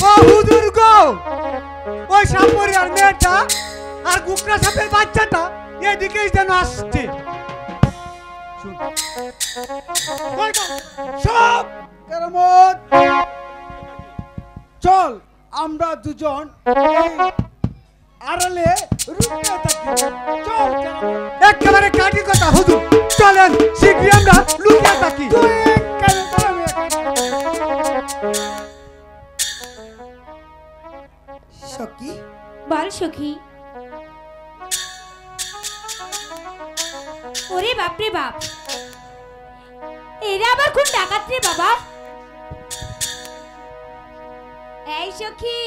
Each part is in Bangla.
ও হুজুর গো, ওই সাপরি আর মেয়েটা আর কুকরা সাপের বাচ্চাটা এদিকেই যেন আসছে। সব কেরামত, চল আমরা দুজন আড়ালে রুকিয়ে থাকি। চল কেরামত। একেবারে কাটি কথা হুজুর, চলেন শীঘ্রই আমরা লুকিয়ে থাকি। সখী, বল সখী। ওরে বাপরে বাপ, এরা আবার কোন ডাকাত রে বাবা? এই সখী,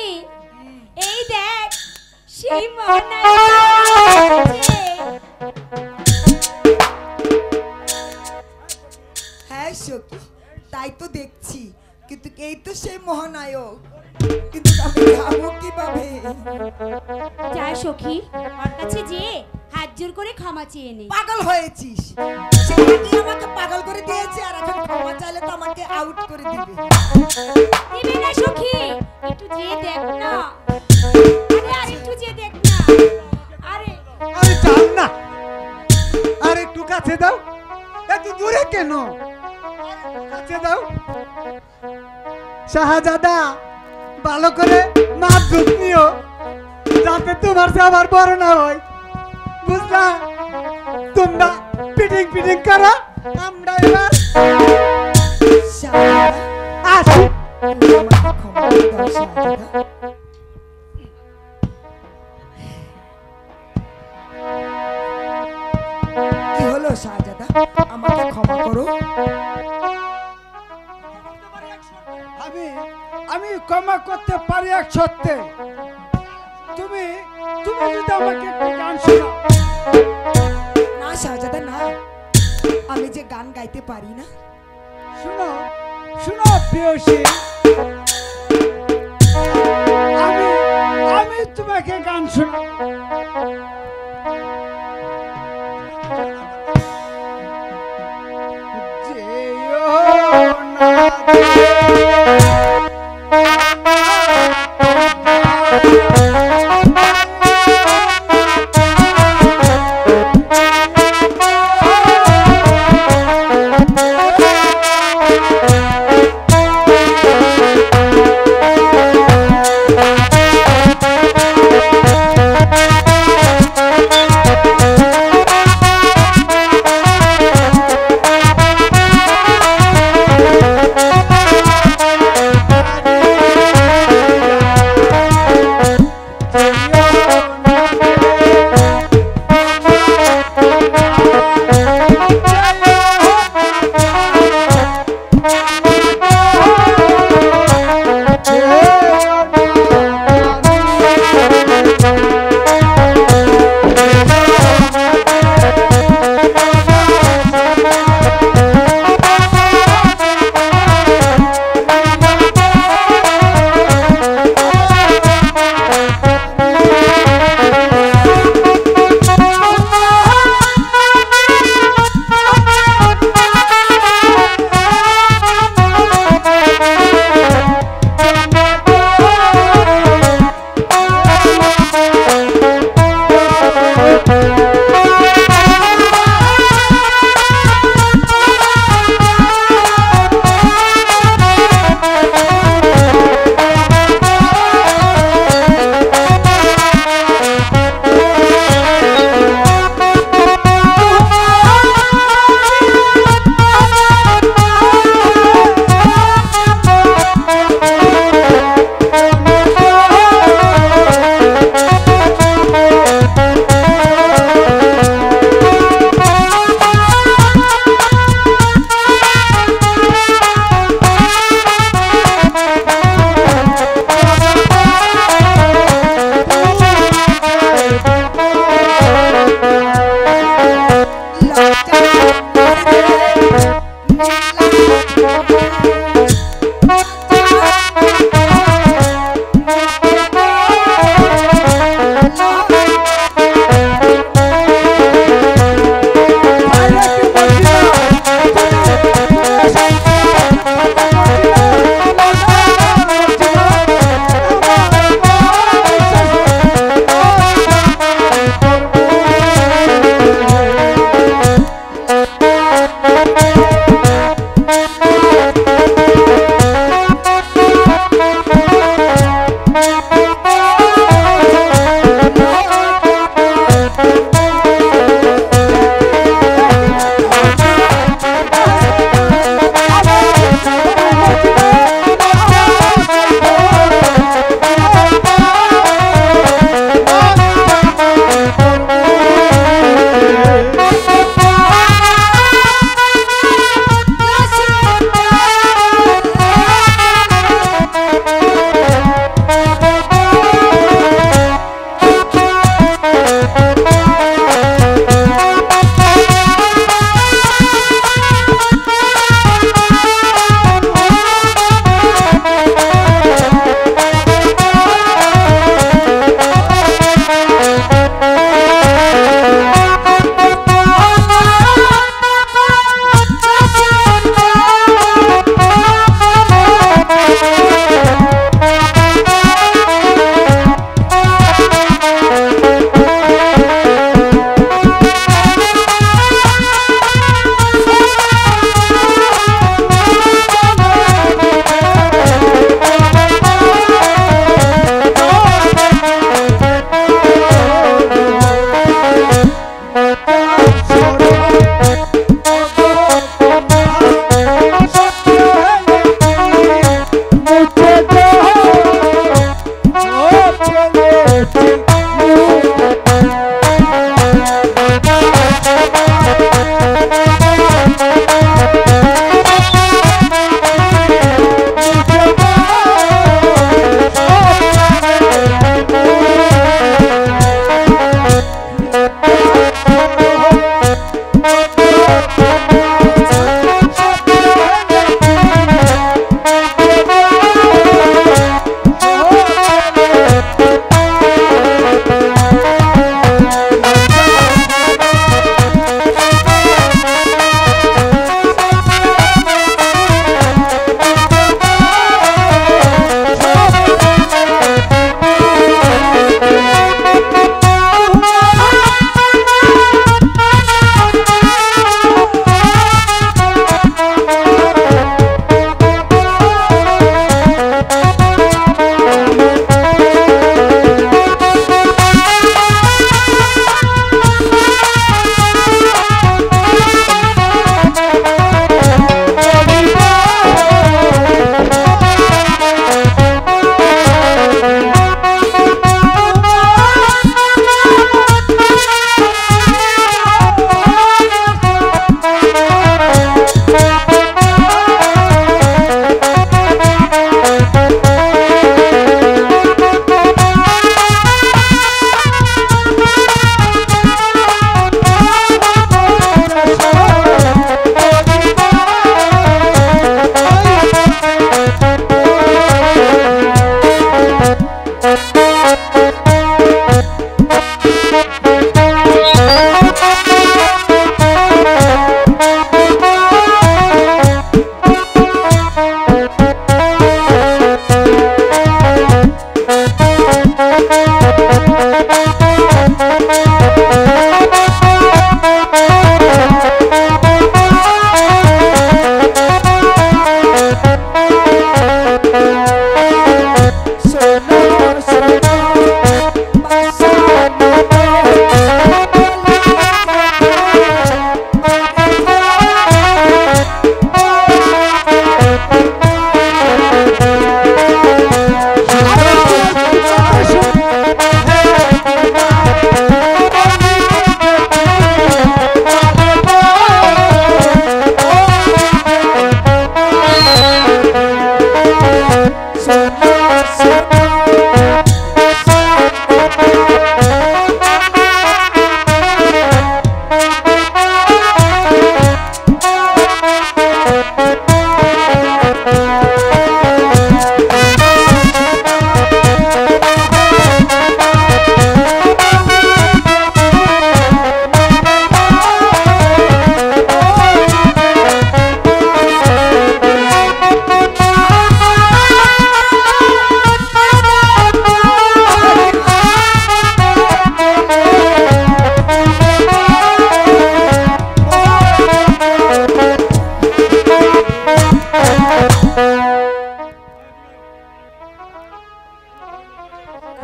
এই দেখ সেই হ্যাঁ সখী, তাই তো দেখছি, কিন্তু এই তো সেই মহানায়ক, কিন্তু আমি যাবো কিভাবে? যা সখী, ওর কাছে যে হাত জোর করে ক্ষমা চেয়ে নে। পাগল হয়েছিস? সে আগে আমাকে পাগল করে দিয়েছে, আর এখন ক্ষমা চাইলে তো আমাকে আউট করে দিবে। দিবে না সখী, একটু যে দেখ না। আরে আর একটু যে দেখ না। আরে আরে চাল না, আর একটু কাছে দাও। এত দূরে কেন? কাছে দাও। শাহজাদা, ভালো করে মাপ জুত নিও, যাতে তোমার সে আবার বড় না হয়, বুঝলা? তোমরা পিটিং পিটিং করো, আমরা এবার শাহজাদা, আসি। তুমি আমাকে ক্ষমা করে দাও শাহজাদা। কি হলো শাহজাদা, আমাকে ক্ষমা করো। আমি আমি ক্ষমা করতে পারি এক সত্যি। তুমি তুমি যদি আমাকে একটু গান শোনাও। না শাহজাদা না, আমি যে গান গাইতে পারি না। শুনো শুনো প্রিয়সী, আমি আমি তোমাকে গান শোনাও। যেও না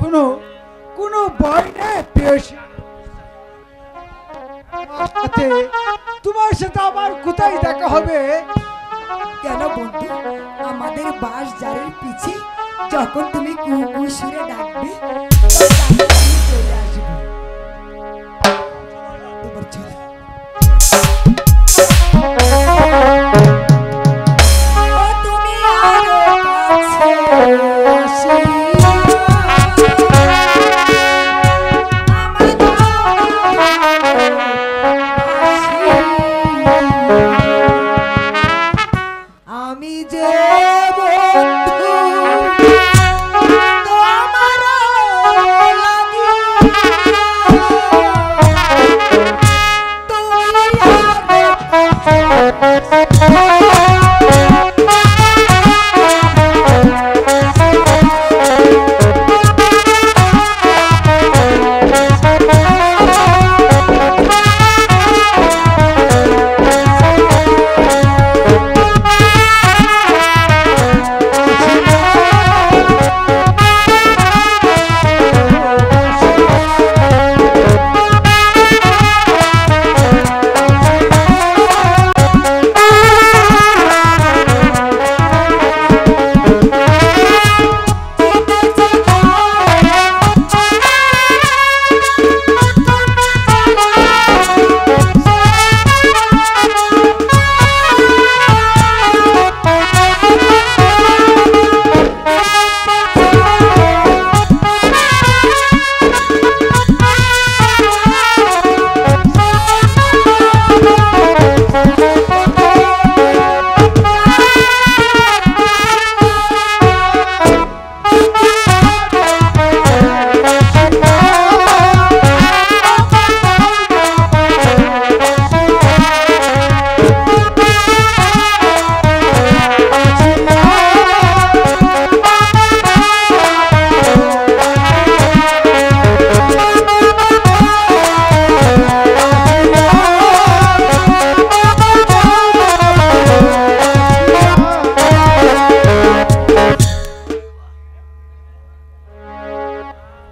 কোনো কোনো ভয় নেই পেয়েছি। তোমার সাথে আমার কোথায় দেখা হবে? কেন বন্ধু, আমাদের বাস জারের পিছে যখন তুমি কুকু সুরে ডাকবে তখন আমি চলে আসবো। এবার চলো। ও তুমি আরো কাছে আসিয়া আমি যে বন্ধু তোমার লাগিয়া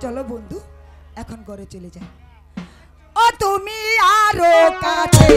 চলো বন্ধু এখন ঘরে চলে যাই। ও তুমি আরো কাছে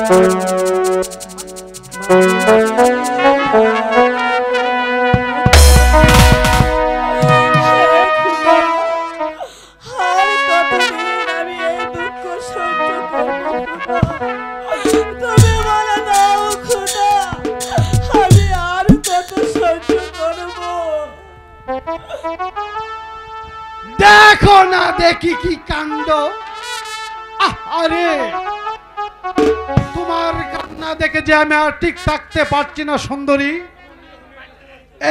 আর কতদিন আমি এই দুঃখ সহ্য করবো খোদা? তুমি বলে দাও খোদা, আমি আর কত সহ্য করবো? দেখো না দেখি কি কাণ্ড। আরে তোমার কান্না দেখে যে আমি আর ঠিক থাকতে পারছি না সুন্দরী।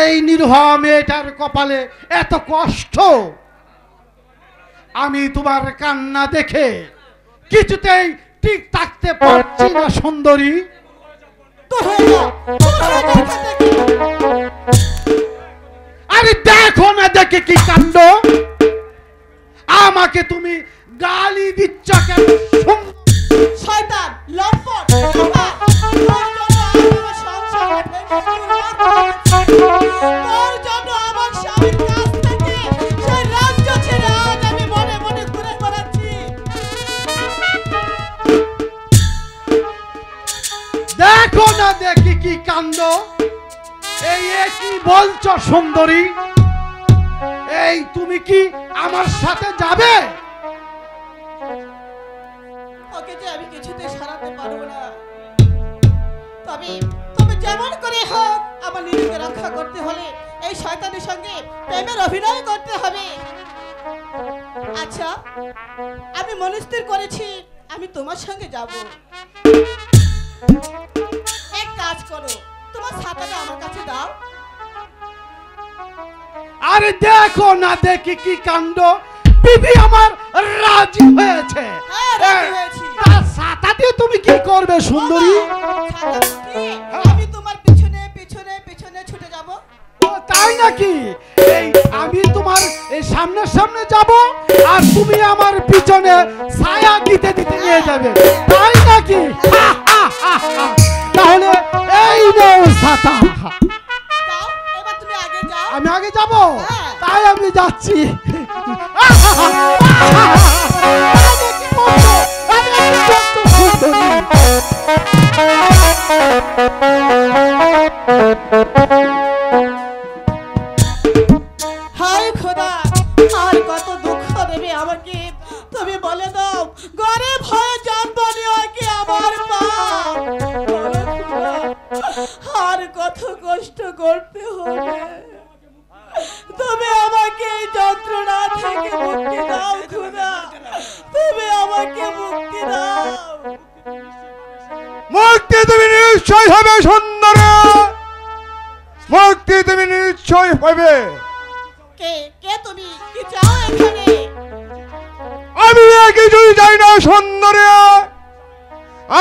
এই নিরহ মেয়েটার কপালে এত কষ্ট, আমি তোমার কান্না দেখে কিছুতেই ঠিক থাকতে পারছি না সুন্দরী। আরে দেখো না দেখে কি কাণ্ড, আমাকে তুমি গালি দিচ্ছ কেন? শয়তান, লম্পট, বোকা, তোর জন্য আমার সংসারটা তোর জন্য আমার স্বামীর কাছ থেকে সেই রাজ্য ছেড়ে আজ আমি মনে মনে ঘুরে বেড়াচ্ছি। দেখো না দেখি কি কাণ্ড, এই কি বলছো সুন্দরী? এই তুমি কি আমার সাথে যাবে? ওকে যে আমি কিছুতে সারাতে পারবো না, তবে তবে যেমন করে হোক আমার নিজেকে রক্ষা করতে হলে এই শয়তানের সঙ্গে প্রেমের অভিনয় করতে হবে। আচ্ছা, আমি মনস্থির করেছি আমি তোমার সঙ্গে যাব। এক কাজ করো, তোমার ছাতাটা আমার কাছে দাও। আরে দেখো না দেখি কি কাণ্ড, বিবি আমার রাজি হয়েছে। হ্যাঁ, রাজি হয়েছি। তার ছাতা দিয়ে তুমি কি করবে সুন্দরী? ছাতা উঠিয়ে আমি তোমার পিছনে পিছনে পিছনে ছুটে যাব। ও তাই নাকি? এই আমি তোমার এই সামনে সামনে যাব আর তুমি আমার পিছনে ছায়া দিতে দিতে নিয়ে যাবে, তাই নাকি? তাহলে এই নাও ছাতা। যাও, এবার তুমি আগে যাও। আমি আগে যাব? হ্যাঁ। তাই আমি যাচ্ছি। হায় খোদা, আর কত দুঃখ দেবে আমাকে তুমি বলে দাও। ঘরে ভয়ে জানবানি কি আমার মা? বলো খোদা, আর কত কষ্ট করতে হবে? তুমি আমাকে এই যন্ত্রণা থেকে মুক্তি দাও খোদা, তুমি আমাকে মুক্তি দাও। মুক্তি তুমি নিশ্চয় হবে সুন্দরী, মুক্তি তুমি নিশ্চয় হবে। কে কে তুমি? কি চাও এখানে? আমি কিছুই চাই না সুন্দরী,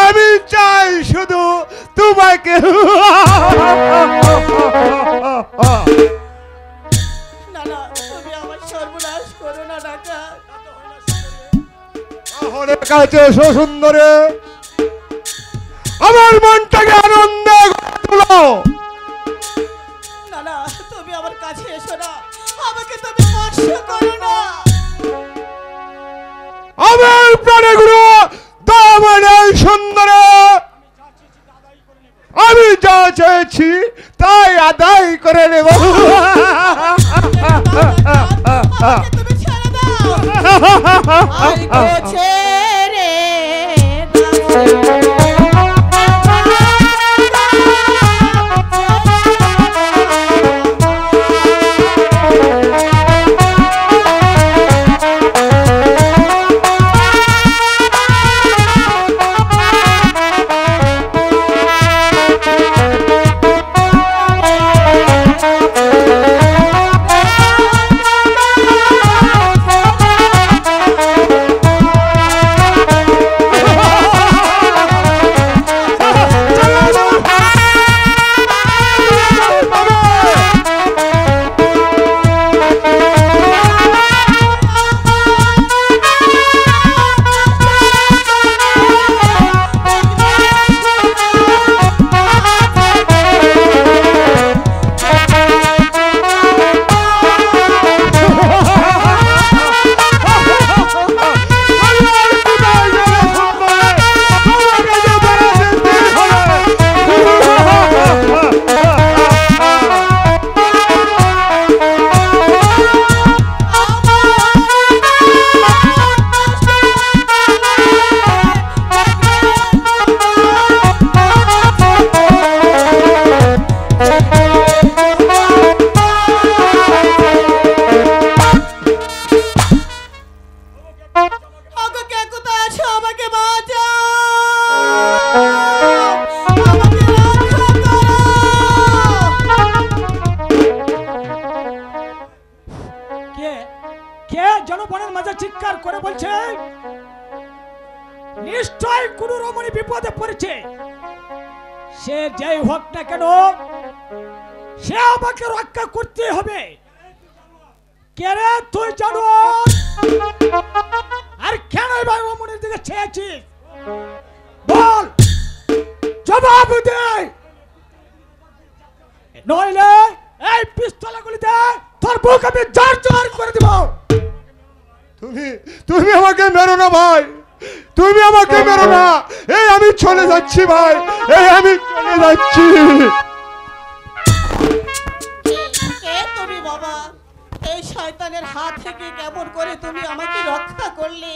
আমি চাই শুধু তোমাকে। না না, তুমি আমার সর্বনাশ করো না ডাক্তার। আমার কাছে এসো সুন্দরী, আমার মনটাকে আনন্দে তুলো। না না, তুমি আমার কাছে এসো না, আমাকে তুমি স্পর্শ করো না। আমার প্রাণগুলো দামনে সুন্দরী, আমি যা চেয়েছি তাই আদায় করে নেব। আমাকে তুমি ছেড়ে দাও। আমাকে ছেড়ে ওই কোনো রমণী বিপদে পড়েছে, সে যেই হোক না কেন সে আমাকে রক্ষা করতে হবে। কে রে তুই জানো? আর কেন ভাই রমণীর দিকে চেয়েছিস? বল, জবাব দে, নইলে এই পিস্তল গুলিতে তোর বুক আমি জার জার করে দিব। তুমি আমাকে মেরো না ভাই, তুমি আমাকে মেরো না। এই আমি চলে যাচ্ছি ভাই, এই আমি চলে যাচ্ছি। কে তুমি বাবা? এই শয়তানের হাত থেকে কেমন করে তুমি আমাকে রক্ষা করলে?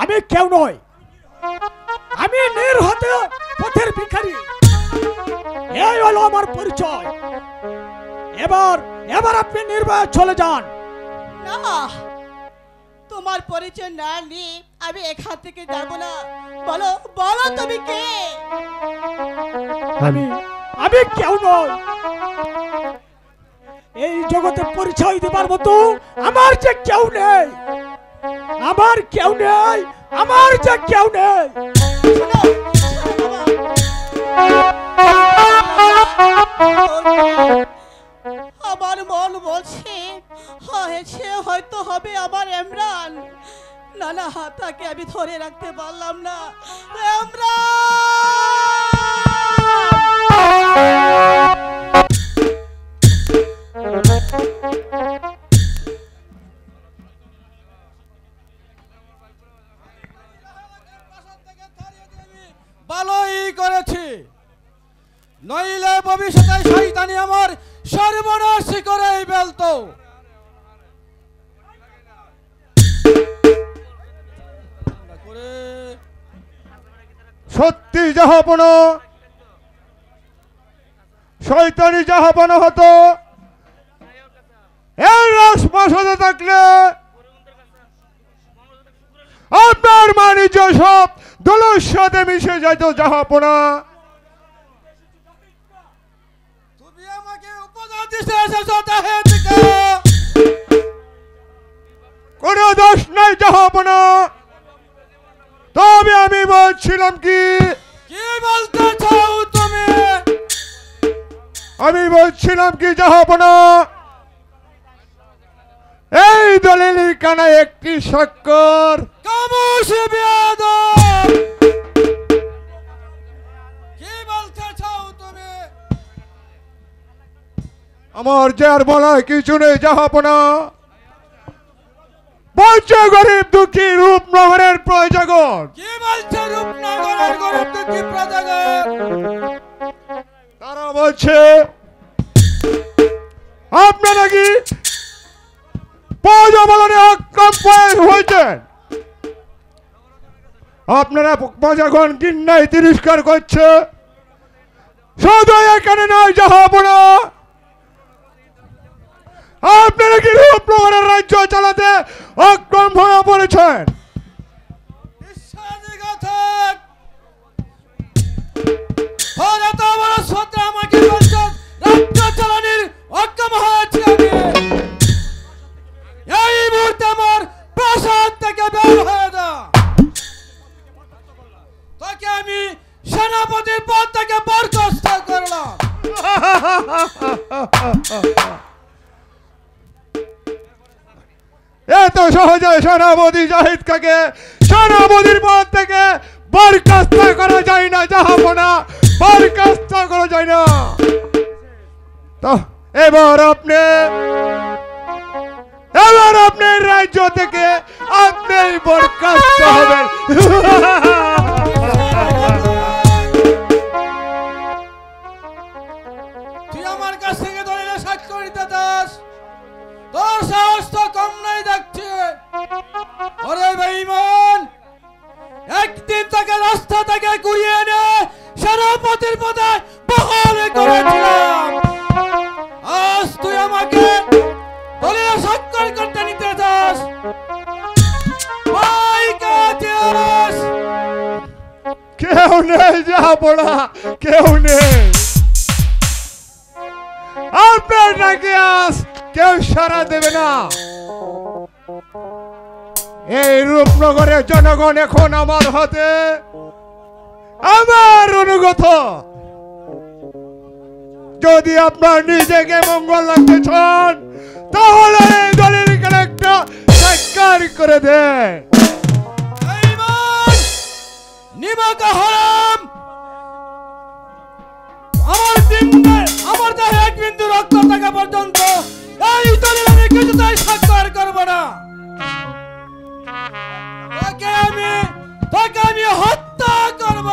আমি কেউ নই, আমি নির্হত পথের ভিখারি। এই হলো আমার পরিচয়। এবার আপনি নির্ভয়ে চলে যান। না, তোমার পরিচয় না নিয়ে আমি এখান থেকে যাব না। বলো বলো তুমি কে? আমি কেউ নই। এই জগতে পরিচয় দেবার মতো আমার যে কেউ নেই, আমার কেউ নেই, আমার যে কেউ নেই। শোনো, শোনো বাবা। আমার মন বলছে হয়েছে, হয়তো হবে আমার ইমরান। না না, তাকে আমি ধরে রাখতে পারলাম না। ভালোই করেছি, নইলে ভবিষ্যতে শয়তানি আমার সর্বনাশ করেই ফেলতো। সত্যি জাহাপনা, শয়তানি জাহাপনা হতো এই রাজপ্রাসাদে থাকলে আপনার বাণিজ্য সব দলের সাথে মিশে যাইত জাহাপনা। তুমি আমাকে উপদেশ দিতে এসেছো তাহের দিকে। কোনো দোষ নাই জাহাপনা, তবে আমি বলছিলাম কি বলতে চাও তুমি? আমি বলছিলাম কি জাহাপনা, এই দলিল কানা একটি স্বাক্ষর। কামুশি বেয়াদব, কি বলতে চাও তুমি? আমার যে আর বলার কিছু নেই জাহাপনা। বলছে গরিব দুঃখী রূপনগরের প্রজাগণ। কি বলছে রূপনগরের গরিব দুঃখী প্রজাগণ? তারা বলছে আপনারা কি প্রজাবলনে অক্ষম হয়েছেন, আপনারা প্রজাগণ কিন্নাই তিরস্কার করছে। শুধু এখানে নয় জাহাপনা, আপনারা কি রূপনগরের রাজ্য চালাতে অক্ষম হয়ে পড়েছেন। বিশ্বাসঘাতক, ওর এত বড় শ্রদ্ধা আমাকে বলছেন রাজ্য চালানির অক্ষম হয়েছে আমি। এই মুহূর্তে আমার প্রাসাদ থেকে বের হয়ে যা, তোকে আমি সেনাপতির পদ থেকে বরখাস্ত করলাম। এত সহজে সেনাপতি জাহিদ খাকে সেনাপতির পদ থেকে বরখাস্ত করা যায় না জাহাপনা, বরখাস্ত করা যায় না। তো এবার আপনি রাজ্য থেকে আপনি বরখাস্ত হবেন। তুই আমার কাছ থেকে দলিলে স্বাক্ষর দিতে চাস? তোর সাহস তো কম নাই দেখছি। ওরে বেঈমান, একদিন তাকে রাস্তা থেকে ঘুরিয়ে এনে সেনাপতির পদে বহাল করেছিলাম। আজ তুই আমাকে দলিলে স্বাক্ষর করতে নিতে চাস? ভাই কাজেস, কেউ নেই জাহাপনা, কেউ নেই। আপনার ডাকে আজ কেউ সাড়া দেবে না। এই রূপনগরের জনগণ এখন আমার হাতে, আমার অনুগত। যদি আপনার নিজেকে মঙ্গল লাগতে চান তাহলে এই দলের একটা সাক্ষাৎ করে দেন। নিমাকা হারাম, আমার দেহে এক বিন্দু রক্ত থাকা পর্যন্ত এই দলের আমি কিছুতেই সাক্ষাৎ করব না। তোকে আমি হত্যা করব।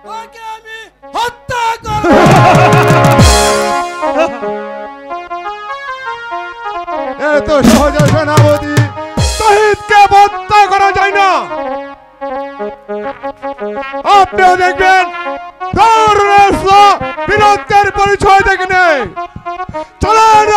তোকে আমি হত্যা করব। এত সহজে সেনাপতি শহীদকে হত্যা করা যায় না। আপনিও দেখবেন বীরত্বের পরিচয় দেখে নেই। চলেন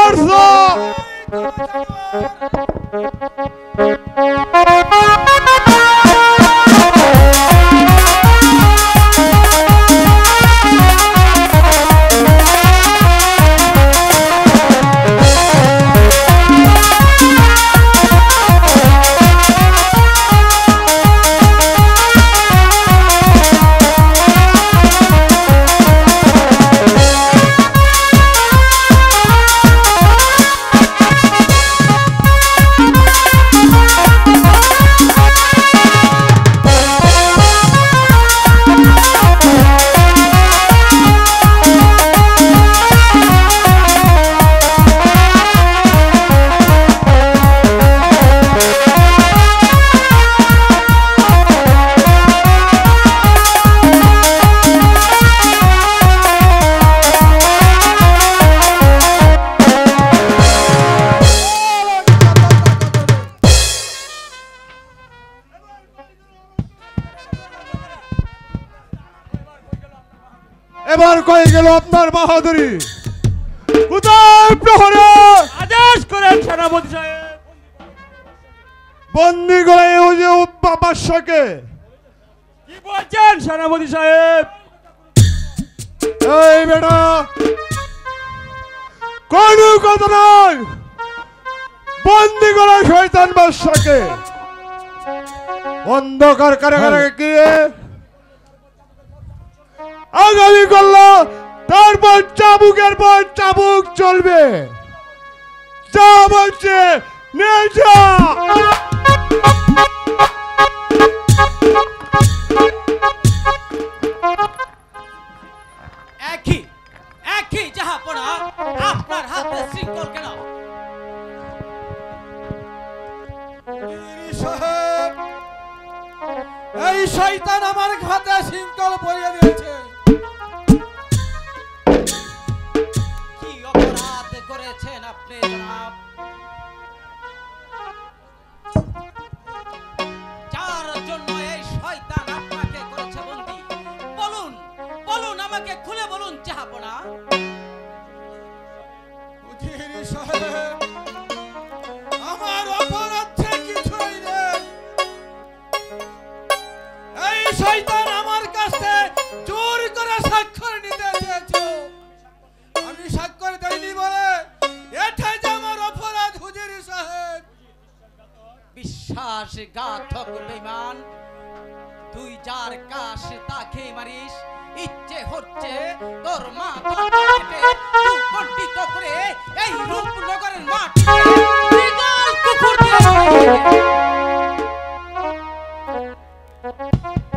এবার কয়ে গেল আপনার বাহাদুরি। কোথায় প্রহরী? আদেশ করেন সেনাপতি সাহেব। বন্দি করে বাদশাকে। কি বলছেন সেনাপতি সাহেব? এই বেটা কোন কথা নয়, বন্দি করে শয়তান বাদশাকে অন্ধকার কারাগারে গিয়ে আগামী করলো, তারপর চাবুকের পর চাবুক চলবে। যা বলছে নিয়ে যা। একই জাহাপনা, আপনার হাতে শৃঙ্খল কেন? এই শয়তান আমার হাতে শৃঙ্খল পরিয়ে দিয়েছে। কি অপরাধ করেছেন আপনি জনাব? যার জন্য এই শয়তান আপনাকে করেছে বন্দী, বলুন বলুন, আমাকে খুলে বলুন জাহাপনা। আমার অপরাধ কিছুই নেই। এই শয়তান আমার কাছে জোর করে স্বাক্ষর নিতে চেয়েছিল, আমি স্বাক্ষর দেইনি বলে এটাই যে আমার অপরাধ। হুজুর সাহেব, বিশ্বাসঘাতক বেঈমান, তুই যার কাশ তাকে মারিস, ইচ্ছে হচ্ছে তোর মা কণ্ঠিত করে এই রূপনগরের মাটিতে বিগল কুকুর দিয়ে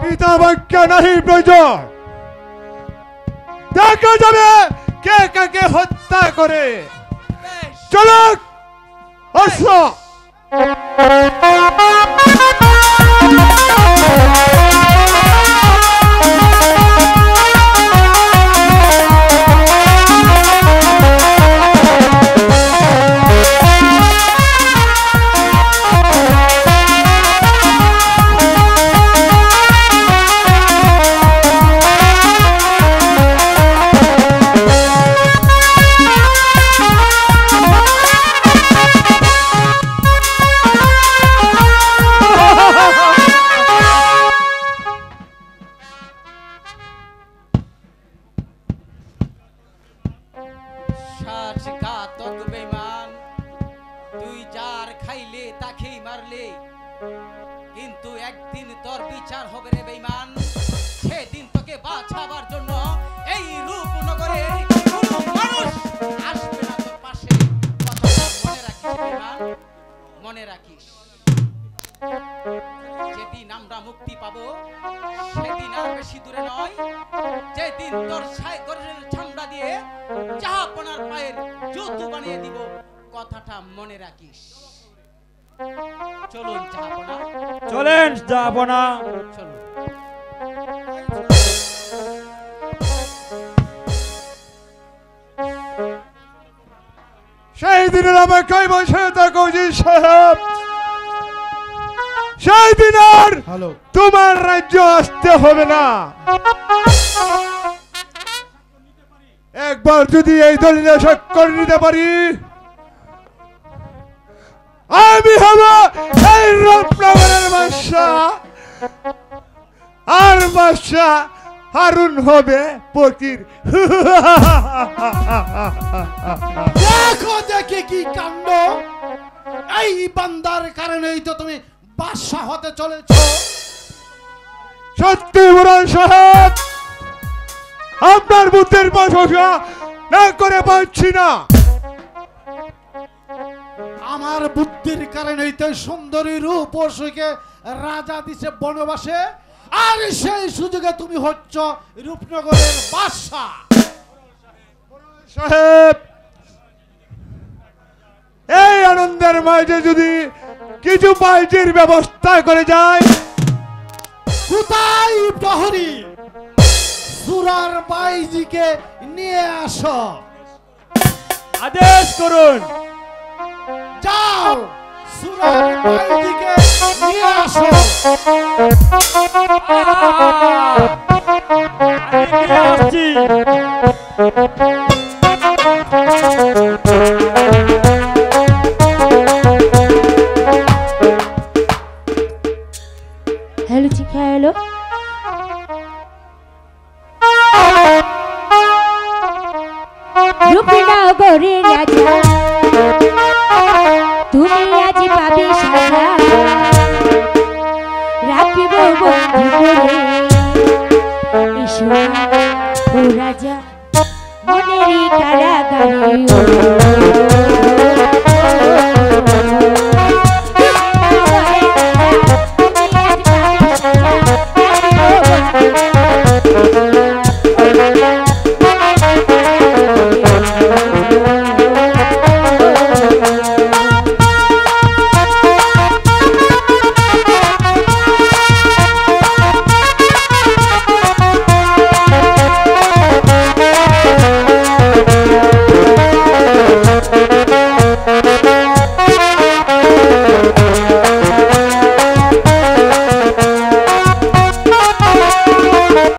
পিতা বাক্য নাহি প্রয়োজন, দেখা যাবে কে কাকে হত্যা করে। চলো আসো। তাকেই মারলে, কিন্তু একদিন তোর বিচার হবে রে বেঈমান। সেদিন তোকে বাঁচাবার জন্য এই রূপনগরে কোনো মানুষ আসবে না তোর পাশে। কথাটা মনে রাখিস বেঈমান, মনে রাখিস। যেদিন আমরা মুক্তি পাবো সেদিন আর বেশি দূরে নয়, যেদিন তোর গরের চামড়া দিয়ে জাহাপনার পায়ের জুতো বানিয়ে দিব। কথাটা মনে রাখিস। চলুন জাহাপনা, চলেন যাব না। চলুন। সেই দিনের অপেক্ষায় বসে থাকো জি সাহেব। সেই দিন আর তোমার রাজ্য আসতে হবে না। একবার যদি এই দলিলে স্বাক্ষর নিতে পারি, আমি হব এই রূপনগরের বাদশা, আর বাদশা হারুন হবে ফকির। দেখো দেখি কি কাণ্ড! এই বান্দার কারণেই তো তুমি বাদশা হতে চলেছ। সত্যি বুড়ান সাহেব, আপনার বুদ্ধির প্রশংসা না করে পাচ্ছি না। আমার বুদ্ধির কারণেই তো সুন্দরী রূপসীকে রাজা দিছে বনবাসে, আর সেই সুযোগে তুমি হচ্ছ রূপনগরের বাদশা। সাহেব, এই আনন্দের মাঝে যদি কিছু বাইজির ব্যবস্থা করে যায়। কোথায় প্রহরী? সুরার বাইজিকে নিয়ে আসো। আদেশ করুন। যাও, সুরার বাইজিকে নিয়ে আসো। আসছি। হ্যালো চিকা, হ্যালো। রূপনগরের রাজা, তুমি আজ পাবে সাজা। রাখিব বন্ধু করে এসো ও রাজা, মনেরই কারাগারে।